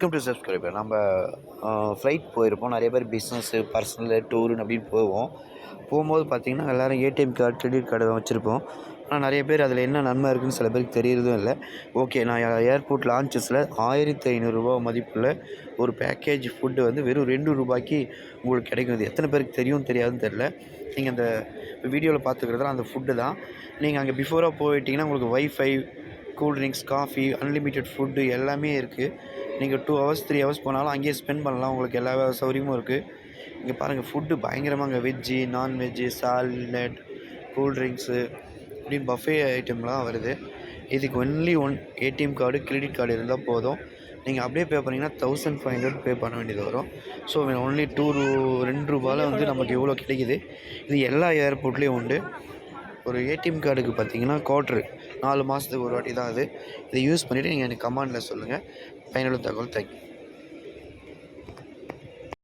Welcome to subscriber. நம்ம flight போயிருப்போம். நிறைய பேர் பிஸ்னஸ்ஸு, பர்சனலு, டூருன்னு அப்படின்னு போகும்போது பார்த்திங்கன்னா எல்லோரும் ஏடிஎம் கார்டு, கிரெடிட் கார்டு வச்சுருப்போம். ஆனால் நிறைய பேர் அதில் என்ன நன்மை இருக்குதுன்னு சில பேருக்கு தெரியறதும் இல்லை. ஓகே, நான் ஏர்போர்ட் லான்ச்சஸில் ₹1500 மதிப்புள்ள ஒரு பேக்கேஜ் ஃபுட்டு வந்து வெறும் ₹2 உங்களுக்கு கிடைக்கும். இது எத்தனை பேருக்கு தெரியும் தெரியாதுன்னு தெரில. நீங்கள் அந்த வீடியோவில் பார்த்துக்கிறதுலாம் அந்த ஃபுட்டு தான். நீங்கள் அங்கே பிஃபோராக போயிட்டீங்கன்னா உங்களுக்கு wifi, cool drinks, coffee, unlimited food எல்லாமே இருக்குது. நீங்கள் 2 ஹவர்ஸ் 3 ஹவர்ஸ் போனாலும் அங்கேயே ஸ்பெண்ட் பண்ணலாம். உங்களுக்கு எல்லா சௌகரியமும் இருக்குது. இங்கே பாருங்கள், ஃபுட்டு பயங்கரமாக அங்கே வெஜ்ஜு, நான்வெஜ்ஜு, சாலட், கூல்ட்ரிங்க்ஸு இப்படின்னு பஃபே ஐட்டம்லாம் வருது. இதுக்கு only ATM card, credit card இருந்தால் போதும். நீங்கள் அப்படியே பே பண்ணிங்கன்னா 1500 பே பண்ண வேண்டியது வரும். ஸோ ஒன்லி ₹2 வந்து நமக்கு எவ்வளோ கிடைக்குது. இது எல்லா ஏர்போர்ட்லேயும் உண்டு. ஒரு ஏடிஎம் கார்டுக்கு பார்த்தீங்கன்னா 4 மாதத்துக்கு ஒரு வாட்டி தான் அது. இதை யூஸ் பண்ணிவிட்டு நீங்கள் எனக்கு கமெண்டில் சொல்லுங்கள். பயனுள்ள தகவல். தேங்க்யூ.